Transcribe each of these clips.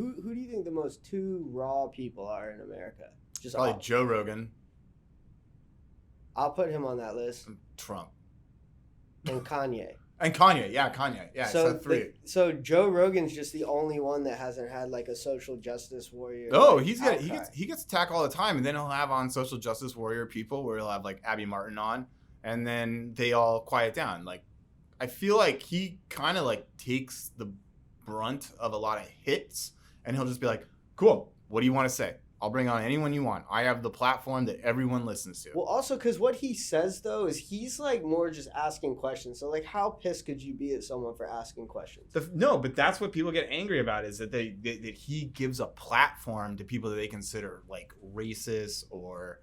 who do you think the most two raw people are in America? Just Probably Joe Rogan. I'll put him on that list. Trump. And Kanye. And Kanye. Yeah, Kanye. Yeah, so three. So Joe Rogan's just the only one that hasn't had like a social justice warrior. Oh, like, he gets attacked all the time, and then he'll have on social justice warrior people where he'll have like Abby Martin on, and then they all quiet down. Like, I feel like he kind of like takes the brunt of a lot of hits, and he'll just be like, cool, what do you want to say? I'll bring on anyone you want. I have the platform that everyone listens to. Well, also because what he says though is he's like more just asking questions. So like, how pissed could you be at someone for asking questions? No, but that's what people get angry about, is that that he gives a platform to people that they consider like racist or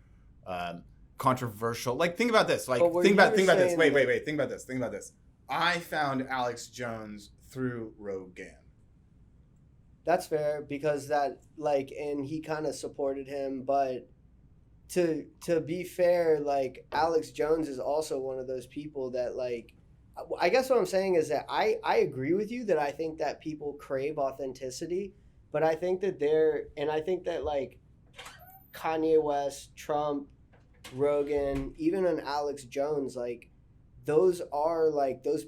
controversial. Like, think about this. Like, think about this. Wait. Think about this. I found Alex Jones through Rogan. That's fair, because that like, and he kind of supported him, but to be fair, like Alex Jones is also one of those people that like, I guess what I'm saying is that I agree with you that I think that people crave authenticity, but I think that I think that like Kanye West, Trump, Rogan, even an Alex Jones, like those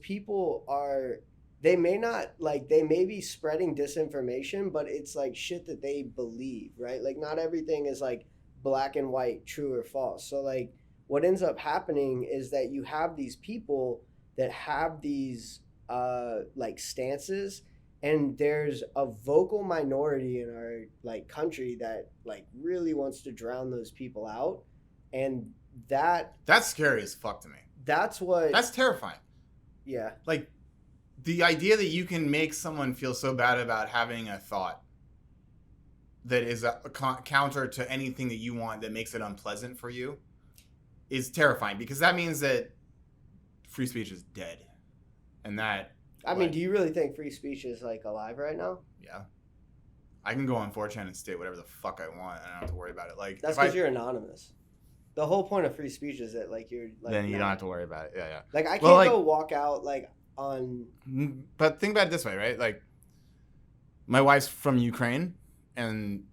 people are, they may not, like, they may be spreading disinformation, but it's like shit that they believe, right? Like, not everything is like black and white, true or false. So like what ends up happening is that you have these people that have these like stances, and there's a vocal minority in our like country that like really wants to drown those people out. And that's scary as fuck to me. That's terrifying. Yeah. Like, the idea that you can make someone feel so bad about having a thought that is a counter to anything that you want, that makes it unpleasant for you, is terrifying, because that means that free speech is dead. And that... I mean, do you really think free speech is like alive right now? Yeah. I can go on 4chan and state whatever the fuck I want, and I don't have to worry about it. Like, that's because you're anonymous. The whole point of free speech is that like you're like... Then you don't have to worry about it. Yeah. Like, I can't go walk out like... But think about it this way, right? Like, my wife's from Ukraine, and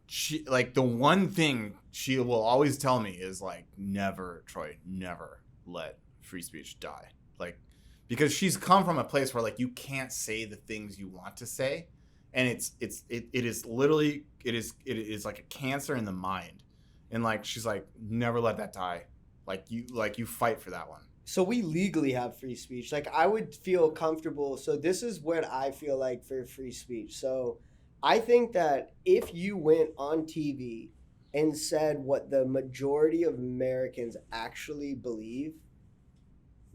she, like, the one thing she will always tell me is like, never, Troy, never let free speech die. Like, because she's come from a place where like you can't say the things you want to say, and it is literally like a cancer in the mind, and like she's like, never let that die. Like you fight for that one. So we legally have free speech. Like, I would feel comfortable. So this is what I feel like for free speech. So I think that if you went on TV and said what the majority of Americans actually believe,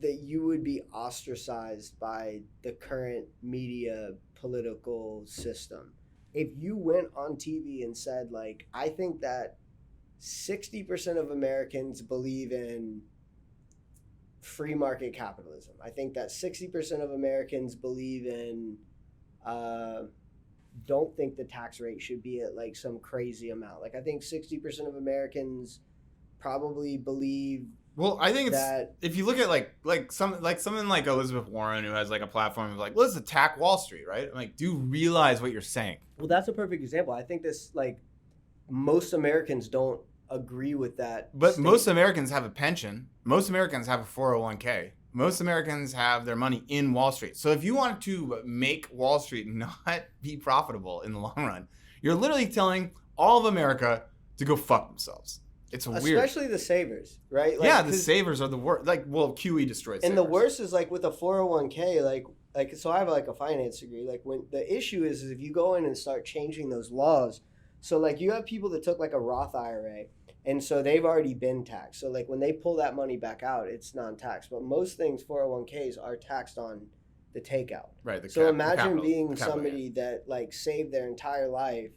that you would be ostracized by the current media political system. If you went on TV and said, like, I think that 60% of Americans believe in free market capitalism. I think that 60% of Americans believe in, don't think the tax rate should be at like some crazy amount. Like, I think 60% of Americans probably believe. Well, I think it's, if you look at someone like Elizabeth Warren, who has like a platform of like, let's attack Wall Street, right? I'm like, do you realize what you're saying? Well, that's a perfect example. I think this, like, most Americans don't agree with that. But most Americans have a pension. Most Americans have a 401k. Most Americans have their money in Wall Street. So if you want to make Wall Street not be profitable in the long run, you're literally telling all of America to go fuck themselves. It's weird. Especially the savers, right? Like, yeah, the savers are the worst. Like, well, QE destroyed savers. And the worst is like with a 401k, like so I have like a finance degree. Like, when the issue is if you go in and start changing those laws. So like you have people that took like a Roth IRA, and so they've already been taxed. So like when they pull that money back out, it's non-taxed. But most things, 401ks are taxed on the takeout. Right. So imagine being somebody that like saved their entire life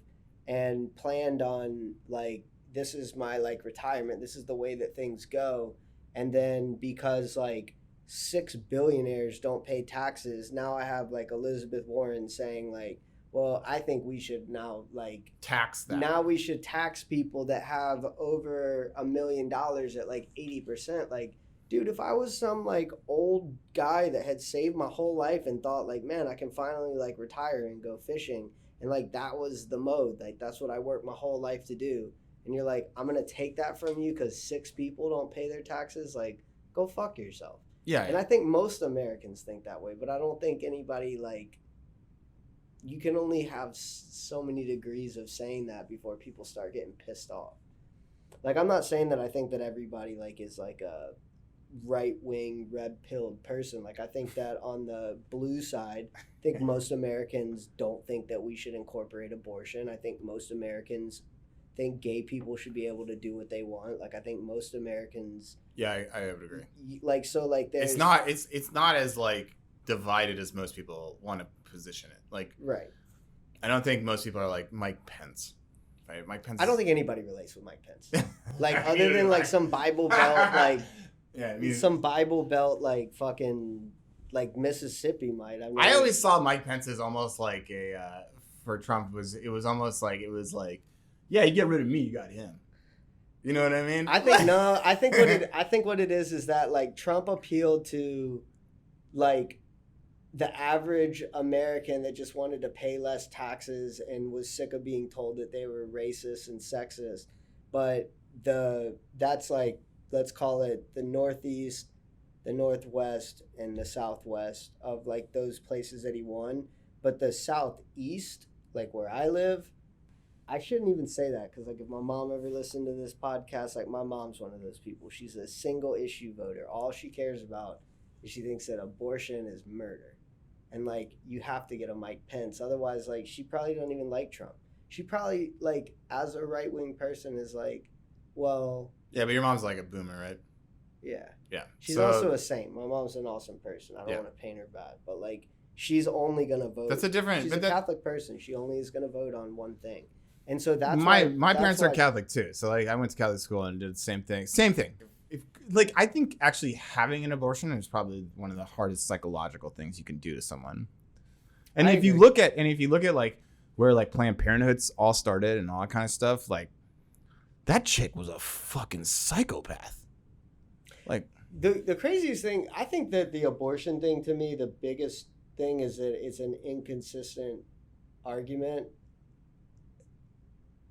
and planned on like, this is my like retirement, this is the way that things go. And then because like 6 billionaires don't pay taxes, now I have like Elizabeth Warren saying like, well, I think we should now like tax them. Now we should tax people that have over $1 million at like 80%. Like, dude, if I was some like old guy that had saved my whole life and thought like, man, I can finally like retire and go fishing, And like, that was the mode. Like, that's what I worked my whole life to do. And you're like, I'm going to take that from you because 6 people don't pay their taxes. Like, go fuck yourself. Yeah. And I think most Americans think that way, but I don't think anybody, like, you can only have so many degrees of saying that before people start getting pissed off. Like, I'm not saying that I think that everybody, like, is like a right-wing, red-pilled person. Like, I think that on the blue side, I think most Americans don't think that we should incorporate abortion. I think most Americans think gay people should be able to do what they want. Like, I think most Americans... Yeah, I would agree. Like, so, like, there's... It's not as, like, divided as most people want to position it. Like, right. I don't think most people are like Mike Pence. Right? Mike Pence. I don't think anybody relates with Mike Pence. Like, other than, like, some Bible Belt, like... Yeah, I mean, some Bible Belt, like, fucking... Like, Mississippi might. I always saw Mike Pence as almost like a... for Trump, it was almost like... It was like... Yeah, you get rid of me, you got him. You know what I mean? I think what it is that, like, Trump appealed to, like, the average American that just wanted to pay less taxes and was sick of being told that they were racist and sexist. But that's like, let's call it the Northeast, the Northwest, and the Southwest of, like, those places that he won. But the Southeast, like where I live, I shouldn't even say that because, like, if my mom ever listened to this podcast, like, my mom's one of those people. She's a single issue voter. All she cares about is she thinks that abortion is murder. And, like, you have to get a Mike Pence. Otherwise, like, she probably don't even like Trump. She probably, like, as a right-wing person is like, well... Yeah, but your mom's like a boomer, right? Yeah. Yeah. She's also a saint. My mom's an awesome person. I don't want to paint her bad. But, like, she's only going to vote... That's a different... She's a Catholic person. She only is going to vote on one thing. And so that's my parents are Catholic too. So, like, I went to Catholic school and did the same thing. Same thing. Like, I think actually having an abortion is probably one of the hardest psychological things you can do to someone. And if you look at like where, like, Planned Parenthoods all started and all that kind of stuff, like, that chick was a fucking psychopath. Like, the craziest thing, I think that the abortion thing, to me, the biggest thing is that it's an inconsistent argument.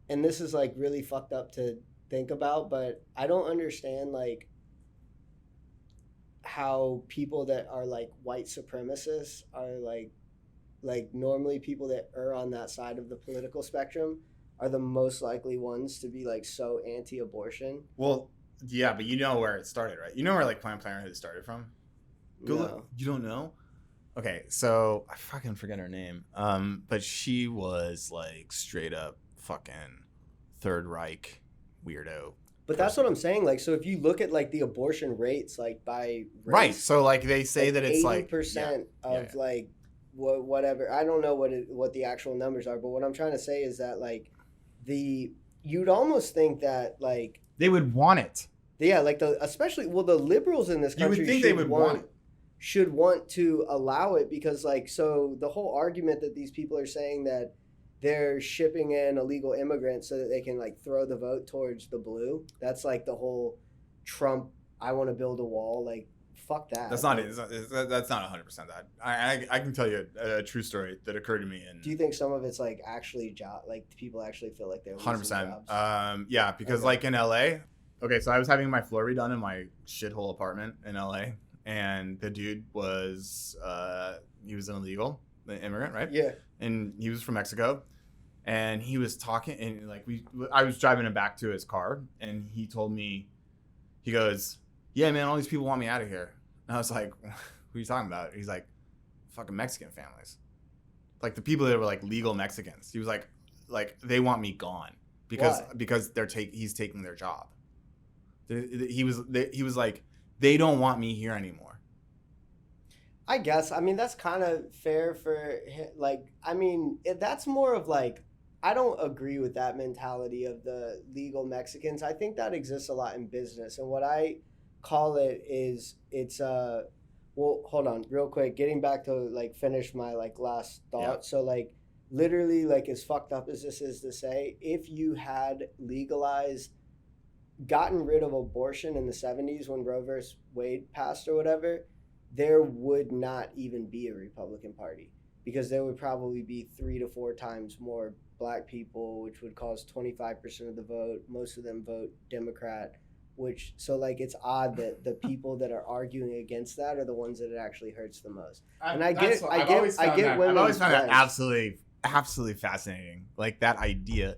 And this is, like, really fucked up to think about, but I don't understand, like, how people that are, like, white supremacists are, like normally people that are on that side of the political spectrum are the most likely ones to be, like, so anti-abortion. Well, yeah, but you know where it started, right? You know where, like, Planned Parenthood started from? No. You don't know? Okay, so I fucking forget her name. But she was, like, straight up fucking Third Reich weirdo. But that's what I'm saying. Like, so if you look at, like, the abortion rates, like, by race, right? So, like, they say, like, that it's 80% of like whatever. I don't know what the actual numbers are, but what I'm trying to say is that, like, you'd almost think that, like, they would want it. Yeah, like, especially the liberals in this country, you would think they would want it. Should want to allow it because, like, so the whole argument that these people are saying that they're shipping in illegal immigrants so that they can, like, throw the vote towards the blue. That's, like, the whole Trump, I want to build a wall. Like, fuck that. That's not it. That's not 100% that. I can tell you a true story that occurred to me. Do you think some of it's, like, actually like, people actually feel like they're 100%? Yeah, because like in LA. Okay, so I was having my floor redone in my shithole apartment in LA, and the dude was he was an illegal immigrant, right? Yeah. And he was from Mexico, and he was talking, and, like, I was driving him back to his car, and he told me, he goes, "Yeah, man, all these people want me out of here." And I was like, "What are you talking about?" He's like, "Fucking Mexican families, like the people that were, like, legal Mexicans." He was like they want me gone because he's taking their job. He was like, they don't want me here anymore. I guess. I mean, that's kind of fair for, like, I mean, that's more of, like, I don't agree with that mentality of the legal Mexicans. I think that exists a lot in business. And what I call it is well, hold on real quick. Getting back to, like, finish my, like, last thought. Yeah. So, like, literally, like, as fucked up as this is to say, if you had gotten rid of abortion in the 70s when Roe versus Wade passed or whatever, there would not even be a Republican Party. because there would probably be 3 to 4 times more black people, which would cause 25% of the vote. Most of them vote Democrat, so like it's odd that the people that are arguing against that are the ones that it actually hurts the most. And I get women's I've always found that rights. absolutely fascinating, like that idea.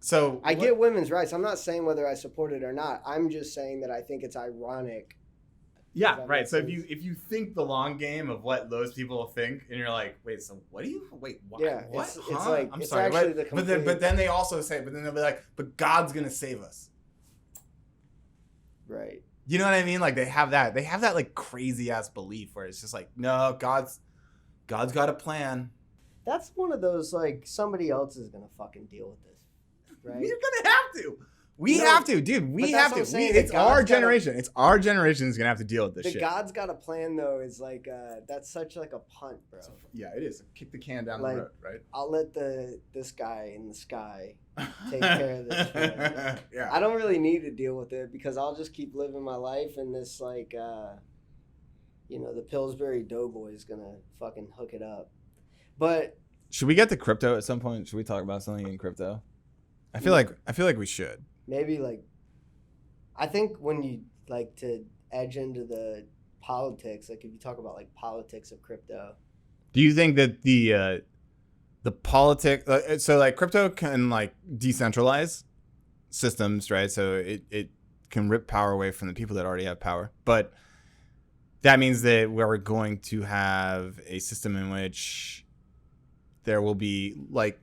So I get women's rights. I'm not saying whether I support it or not. I'm just saying that I think it's ironic. Yeah, right. So if you think the long game of what those people think, and you're like, wait, so what do you why? Yeah, what? It's like I'm it's sorry, actually what? the But then they also say, but then they'll be like, but God's gonna save us. Right. You know what I mean? Like they have that like crazy ass belief where it's just like, no, God's got a plan. That's one of those like somebody else is gonna fucking deal with this, right? You're gonna have to. We have to, dude. We have to. It's our generation. It's our generation is gonna have to deal with this shit. The God's got a plan though is like that's such like a punt, bro. Yeah, it is. Kick the can down like, the road, right? I'll let this guy in the sky take care of this. Right? Yeah. I don't really need to deal with it because I'll just keep living my life, and this like the Pillsbury Doughboy is gonna fucking hook it up. But should we get to crypto at some point? Should we talk about something in crypto? I feel like we should. Maybe like, I think when you like to edge into the politics, like if you talk about like politics of crypto. Do you think that the politics, so like crypto can like decentralize systems, right? So it can rip power away from the people that already have power, but that means that we're going to have a system in which there will be like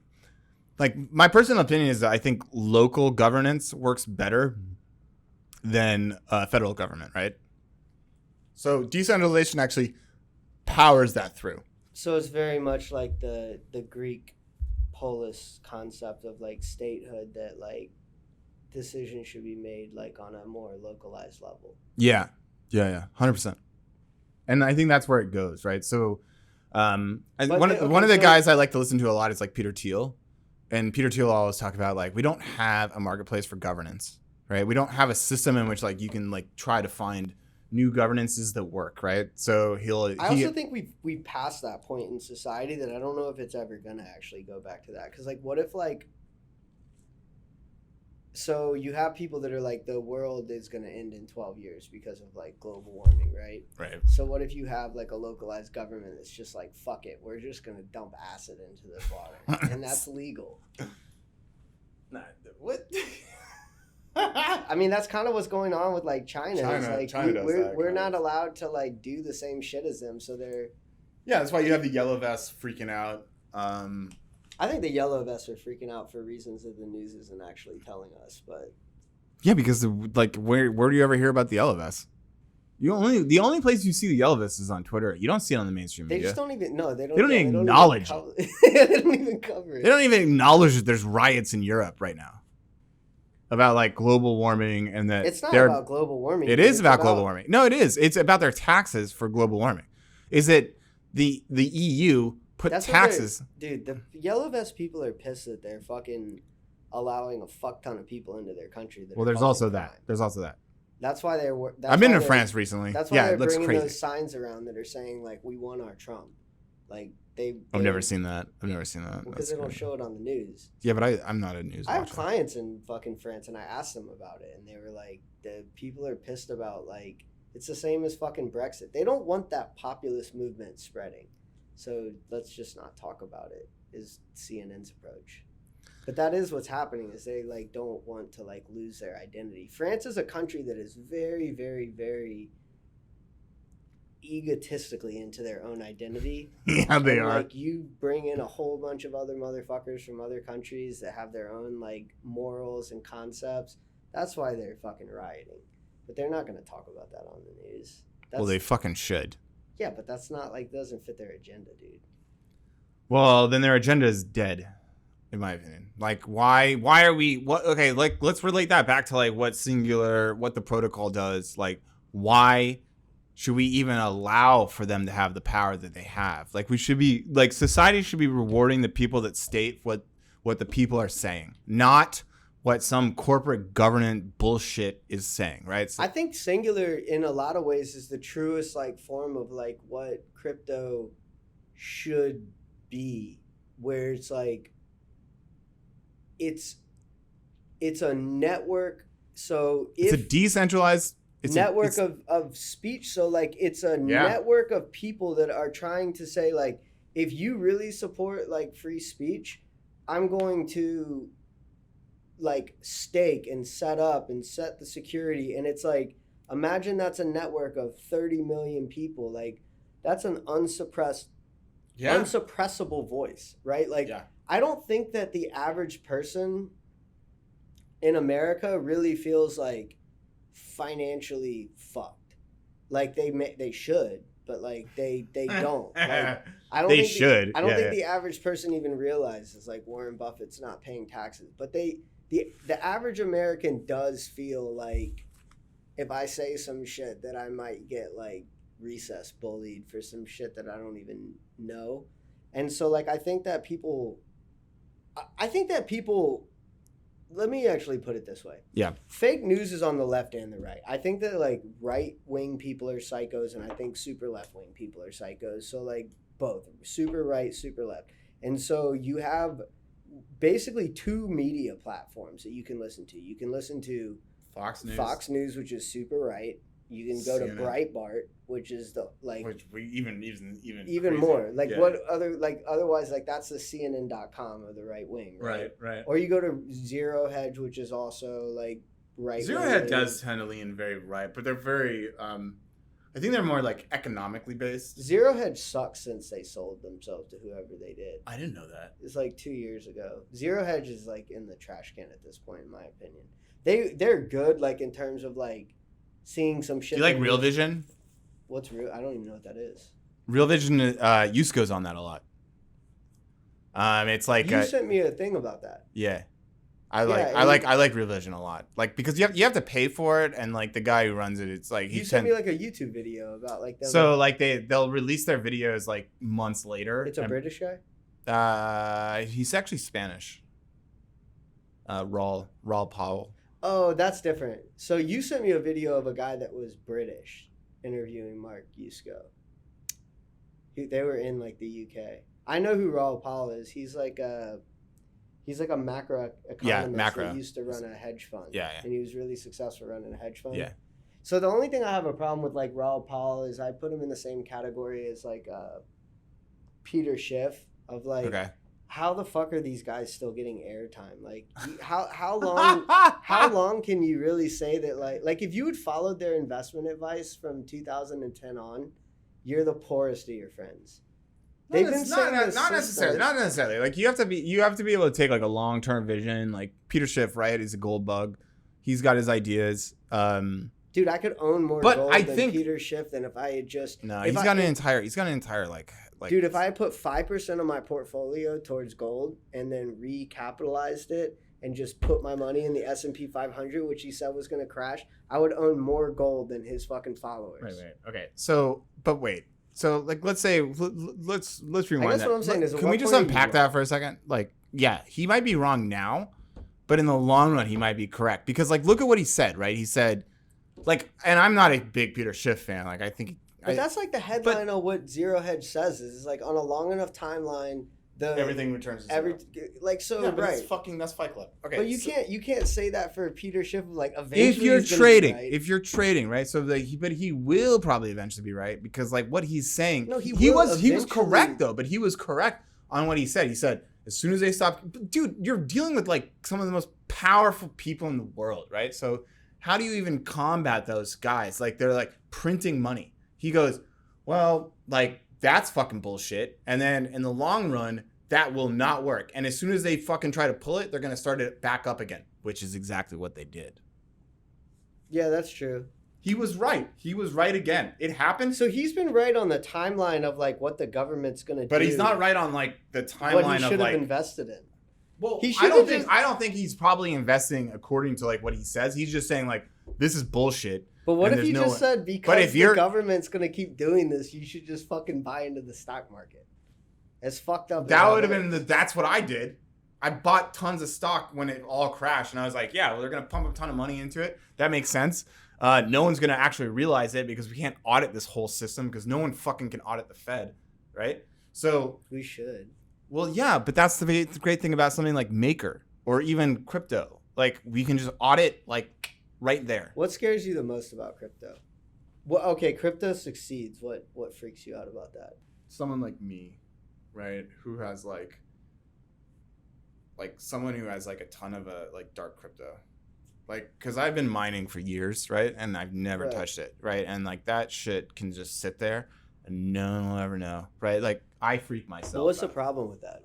my personal opinion is that I think local governance works better than federal government, right? So decentralization actually powers that through. So it's very much like the Greek polis concept of like statehood, that like decisions should be made like on a more localized level. Yeah, 100%. And I think that's where it goes, right? So one of the guys I like to listen to a lot is like Peter Thiel. And Peter Thiel always talk about like, we don't have a marketplace for governance, right? We don't have a system in which like you can like try to find new governances that work, right? So I also think we've passed that point in society that I don't know if it's ever gonna actually go back to that. Because like, what if like, so you have people that are like, the world is gonna end in 12 years because of like global warming, right? Right. So what if you have like a localized government that's just like, fuck it, we're just gonna dump acid into this water, and that's legal. Nah, what? I mean, that's kind of what's going on with like China. Like China we're not allowed to like do the same shit as them, so they're. Yeah, that's why you have the yellow vests freaking out. I think the yellow vests are freaking out for reasons that the news isn't actually telling us, but. Yeah, because like where do you ever hear about the yellow vests? The only place you see the yellow vests is on Twitter. You don't see it on the mainstream media. They just don't even They don't even acknowledge it. They don't even cover it. They don't even acknowledge that there's riots in Europe right now about like global warming, and that it's not about global warming. It is about global warming. No, it is. It's about their taxes for global warming. Is it the EU put taxes? Dude, the yellow vest people are pissed that they're fucking allowing a fuck ton of people into their country. Well, there's also that. There's also that. That's why they're. I've been to France recently. That's why they're bringing those signs around that are saying like, "We want our Trump." Like I've never seen that. Because they don't show it on the news. Yeah, but I'm not a news watcher. I have clients in fucking France, and I asked them about it, and they were like, the people are pissed about like, it's the same as fucking Brexit. They don't want that populist movement spreading. So let's just not talk about it, is CNN's approach. But that is what's happening, is they like don't want to like lose their identity. France is a country that is very, very, very egotistically into their own identity. Yeah, they are. Like, you bring in a whole bunch of other motherfuckers from other countries that have their own like morals and concepts. That's why they're fucking rioting. But they're not going to talk about that on the news. Well, they fucking should. Yeah, but that's not like, doesn't fit their agenda, dude. Well, then their agenda is dead, in my opinion. Like, why are we? What? Okay, like let's relate that back to like what the protocol does. Like, why should we even allow for them to have the power that they have? Like, we should be like, society should be rewarding the people that state what the people are saying, not what some corporate government bullshit is saying, right? So, I think Singular in a lot of ways is the truest like form of like what crypto should be where it's like it's a network. So it's a decentralized network of speech. So like it's a network of people that are trying to say like, if you really support like free speech, I'm going to like stake and set up and set the security. And it's like, imagine that's a network of 30 million people. Like that's an unsuppressible voice, right? Like I don't think that the average person in America really feels like financially fucked. Like they should, but like they don't. Like, I don't think the average person even realizes like Warren Buffett's not paying taxes, but the average American does feel like if I say some shit that I might get like recess bullied for some shit that I don't even know. And so like I think that people let me actually put it this way. Yeah. Fake news is on the left and the right. I think that like right-wing people are psychos, and I think super left-wing people are psychos. So like both, super right, super left. And so you have basically two media platforms that you can listen to. You can listen to Fox News, which is super right. You can go to Breitbart, which is the like even more like what other like otherwise like that's the CNN.com of the right wing, right? Right. Or you go to Zero Hedge, which is also like right. Zero Hedge does tend to lean very right, but they're very I think they're more like economically based. Zero Hedge sucks since they sold themselves to whoever they did. I didn't know that. It's like 2 years ago. Zero Hedge is like in the trash can at this point, in my opinion. They're good like in terms of like seeing some shit. Do you like Real Vision? What's real? I don't even know what that is. Real Vision, Yusko's on that a lot. It's like you sent me a thing about that. Yeah, I like Real Vision a lot. Like because you have to pay for it, and like the guy who runs it, it's like you sent me like a YouTube video about like them. So like they'll release their videos like months later. It's a British guy. He's actually Spanish. Raul Powell. Oh, that's different. So you sent me a video of a guy that was British interviewing Mark Yusko. They were in like the UK. I know who Raul Powell is. He's like a macro economist that used to run a hedge fund. Yeah. And he was really successful running a hedge fund. Yeah. So the only thing I have a problem with like Raul Powell is I put him in the same category as like Peter Schiff of like. Okay. How the fuck are these guys still getting airtime? Like, how long can you really say that? Like if you had followed their investment advice from 2010 on, you're the poorest of your friends. They've been saying not necessarily. Like you have to be able to take like a long term vision. Like Peter Schiff, right? Is a gold bug. He's got his ideas. Dude, I could own more gold than Peter Schiff than if I had just. No, he's got an entire like. Dude, if I had put 5% of my portfolio towards gold and then recapitalized it and just put my money in the S&P 500, which he said was going to crash, I would own more gold than his fucking followers. Right. Okay. So, but wait. So, like, let's say, let's rewind. I guess what I'm saying is, can we just unpack that for a second? Like, yeah, he might be wrong now, but in the long run, he might be correct because, like, look at what he said. Right? He said, like, and I'm not a big Peter Schiff fan. Like, I think. But that's like the headline of what Zero Hedge says is like on a long enough timeline, everything returns to zero. Like so, yeah, but right? That's Fight Club. Okay, but you can't say that for Peter Schiff. Like eventually, if you're trading, right? So but he will probably eventually be right because like what he's saying, no, he was correct though. But he was correct on what he said. He said as soon as they stop, dude, you're dealing with like some of the most powerful people in the world, right? So how do you even combat those guys? Like they're like printing money. He goes, well, like, that's fucking bullshit. And then in the long run, that will not work. And as soon as they fucking try to pull it, they're going to start it back up again, which is exactly what they did. Yeah, that's true. He was right. He was right again. It happened. So he's been right on the timeline of, like, what the government's going to do. But he's not right on, like, the timeline of, like... What he should have invested in. Well, I don't think he's probably investing according to, like, what he says. He's just saying, like, this is bullshit. But what if he just said, because the government's going to keep doing this, you should just fucking buy into the stock market? As fucked up. That would have been, that's what I did. I bought tons of stock when it all crashed. And I was like, yeah, well, they're going to pump a ton of money into it. That makes sense. No one's going to actually realize it because we can't audit this whole system because no one fucking can audit the Fed, right? So we should. Well, yeah, but that's the great thing about something like Maker or even crypto. Like, we can just audit, like, right there. What scares you the most about crypto? Well, okay, crypto succeeds. What freaks you out about that? Someone like me, right, who has, like someone who has, like, a ton of, like, dark crypto. Like, because I've been mining for years, right, and I've never touched it, right? And, like, that shit can just sit there and no one will ever know, right? Like, I freak myself But what's out. the problem with that?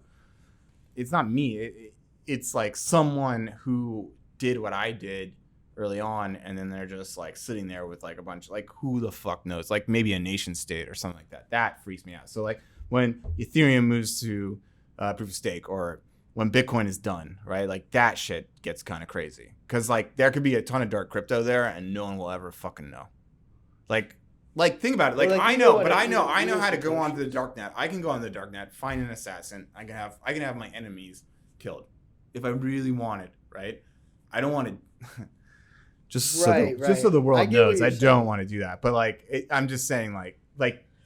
It's not me. It's like someone who did what I did early on, and then they're just like sitting there with like a bunch, like, who the fuck knows? Like maybe a nation state or something like that. That freaks me out. So like when Ethereum moves to proof of stake, or when Bitcoin is done, right? Like that shit gets kind of crazy, because like there could be a ton of dark crypto there, and no one will ever fucking know. Like think about it. Like, I know how to go onto the darknet. I can go on the darknet, find an assassin. I can have my enemies killed if I really wanted, right? I don't want to just so the world knows I don't want to do that. But like I'm just saying like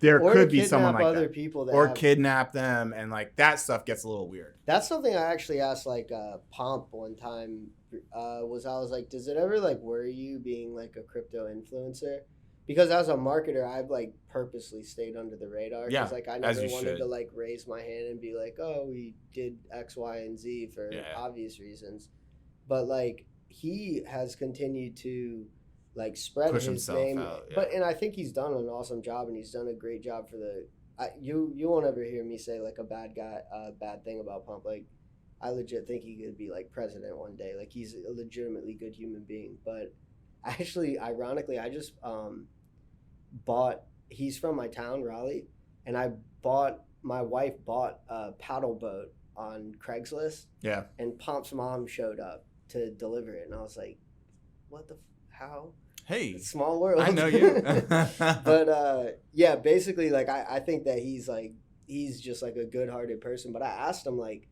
there could be someone like other that. People that or kidnap them, and like that stuff gets a little weird. That's something I actually asked like Pomp one time. I was like, does it ever like worry you being like a crypto influencer? Because as a marketer, I've like purposely stayed under the radar. Because like I never wanted to like raise my hand and be like, oh, we did X, Y, and Z for obvious reasons. But like he has continued to like spread his name. But and I think he's done an awesome job, and he's done a great job for the. You won't ever hear me say like a bad thing about Pump. Like I legit think he could be like president one day. Like he's a legitimately good human being. But actually, ironically, I just he's from my town, Raleigh, and my wife bought a paddle boat on Craigslist. Yeah. And Pomp's mom showed up to deliver it, and I was like, what the how? Hey, it's small world. I know you. But yeah, basically like I think that he's just like a good-hearted person. But I asked him like,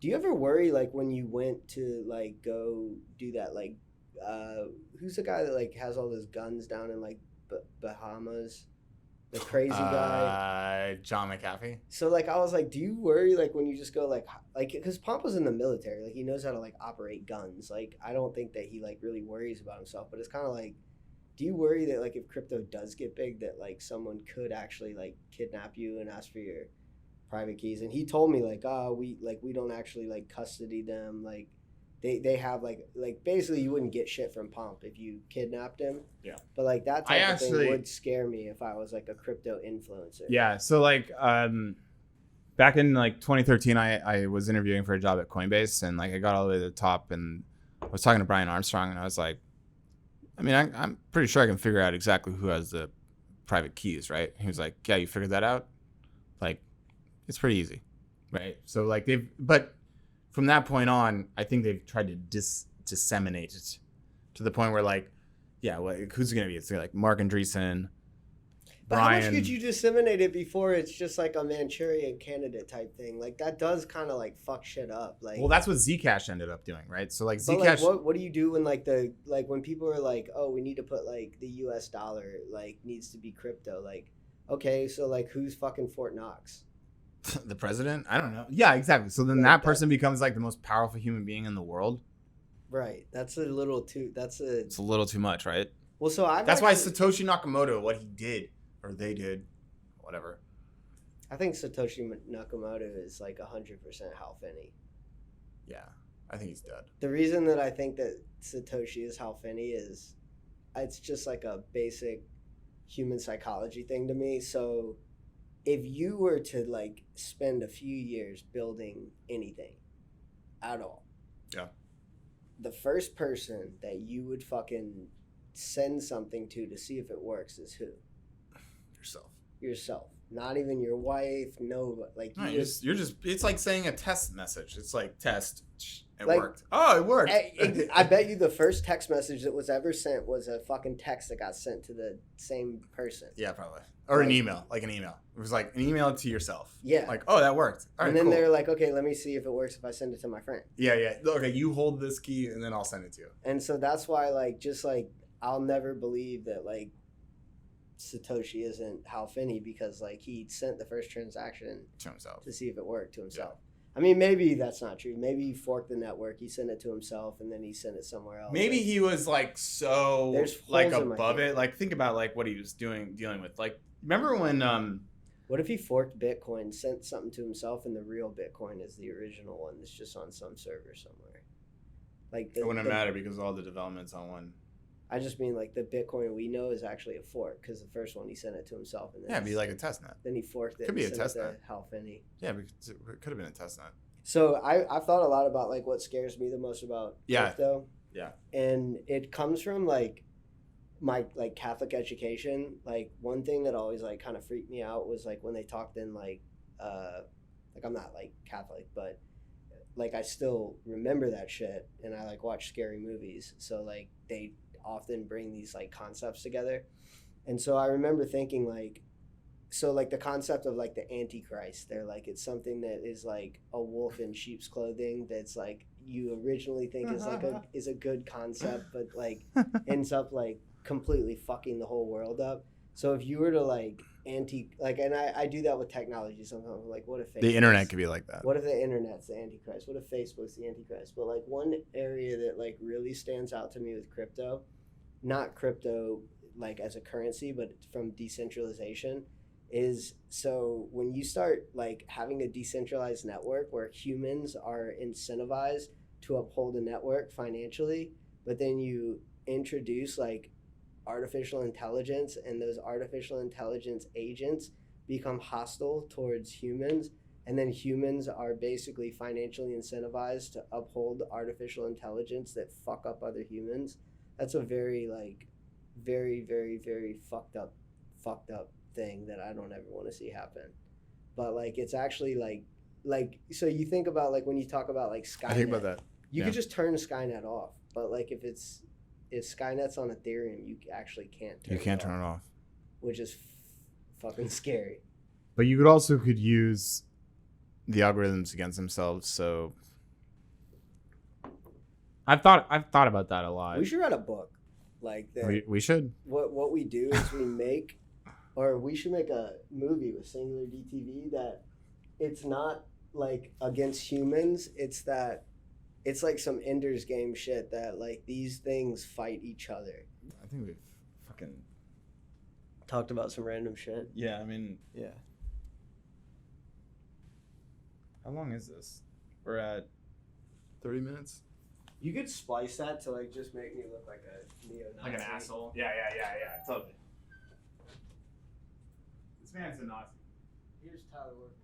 do you ever worry like when you went to like go do that, like who's the guy that like has all those guns down in like Bahamas, the crazy guy, John McAfee? So like I was like, do you worry like when you just go like because Pompa's in the military, like he knows how to like operate guns. Like I don't think that he like really worries about himself, but it's kind of like, do you worry that like if crypto does get big, that like someone could actually like kidnap you and ask for your private keys? And he told me like, we don't actually like custody them, like they have like basically you wouldn't get shit from Pomp if you kidnapped him. Yeah. But like that type of thing would scare me if I was like a crypto influencer. Yeah. So like back in like 2013, I was interviewing for a job at Coinbase, and like I got all the way to the top, and I was talking to Brian Armstrong, and I was like, I mean, I'm pretty sure I can figure out exactly who has the private keys, right? He was like, yeah, you figured that out? Like, it's pretty easy, right? So like but from that point on, I think they've tried to disseminate it to the point where like, yeah, well, who's it going to be? It's like Mark Andreessen, But Brian. How much could you disseminate it before it's just like a Manchurian candidate type thing? Like that does kind of like fuck shit up. Like, well, that's what Zcash ended up doing, right? So like Zcash. Like, what do you do when when people are like, oh, we need to put like the US dollar like needs to be crypto? Like, okay, so like who's fucking Fort Knox? The president? I don't know. Yeah, exactly. So then that person becomes like the most powerful human being in the world. Right. It's a little too much, right? Well, so that's why Satoshi Nakamoto, what he did, or they did, whatever. I think Satoshi Nakamoto is like 100% Hal Finney. Yeah, I think he's dead. The reason that I think that Satoshi is Hal Finney is it's just like a basic human psychology thing to me. So if you were to like spend a few years building anything at all, yeah, the first person that you would fucking send something to see if it works is who? Yourself. Not even your wife. No, like you're just. It's like saying a test message. It's like test. It worked. Oh, it worked. I bet you the first text message that was ever sent was a fucking text that got sent to the same person. Yeah, probably. Or an email. Like an email. It was like an email to yourself. Yeah. Like, oh, that worked. All right, and then they're like, okay, let me see if it works if I send it to my friend. Yeah. Okay, you hold this key and then I'll send it to you. And so that's why, like, just like, I'll never believe that, like, Satoshi isn't Hal Finney, because like he sent the first transaction to himself to see if it worked to himself. I mean, maybe that's not true. Maybe he forked the network. He sent it to himself, and then he sent it somewhere else. Maybe like, he was like so There's like holes in my above head. it. Like think about like what he was dealing with. Like remember when What if he forked Bitcoin, sent something to himself, and the real Bitcoin is the original one that's just on some server somewhere? Like it wouldn't matter because all the development's on one. I just mean like the Bitcoin we know is actually a fork because the first one he sent it to himself, and then Yeah, it'd be like a test net. Then he forked it. Could be and a sent test it to net. Hal Finney. Yeah, because it could have been a test net. So I've thought a lot about like what scares me the most about crypto. Yeah. And it comes from like my like Catholic education. Like one thing that always like kind of freaked me out was like when they talked in like I'm not like Catholic, but like I still remember that shit, and I like watch scary movies. So like they often bring these like concepts together, and so I remember thinking like, so like the concept of like the Antichrist, they're like it's something that is like a wolf in sheep's clothing that's like you originally think is a good concept, but like ends up like completely fucking the whole world up. So if you were to like and I do that with technology sometimes. Like what if the internet could be like that? What if the internet's the Antichrist? What if Facebook's the Antichrist? But like one area that like really stands out to me with crypto, not crypto like as a currency, but from decentralization, is so when you start like having a decentralized network where humans are incentivized to uphold a network financially, but then you introduce like artificial intelligence, and those artificial intelligence agents become hostile towards humans, and then humans are basically financially incentivized to uphold artificial intelligence that fuck up other humans. That's a very like very very very fucked up thing that I don't ever want to see happen. But like it's actually like so you think about like when you talk about like Skynet, I think about that. you could just turn Skynet off, but like if Skynet's on Ethereum, you actually can't turn turn it off, which is fucking scary. But you could use the algorithms against themselves. So I've thought about that a lot. We should write a book like that. We should. What we do is we should make a movie with SingularDTV that it's not like against humans, it's that it's like some Ender's Game shit that like these things fight each other. I think we've fucking talked about some random shit. Yeah, I mean, yeah. How long is this? We're at 30 minutes. You could splice that to like just make me look like a neo-Nazi. Like an asshole. Yeah, totally. This man's a Nazi. Here's Tyler working.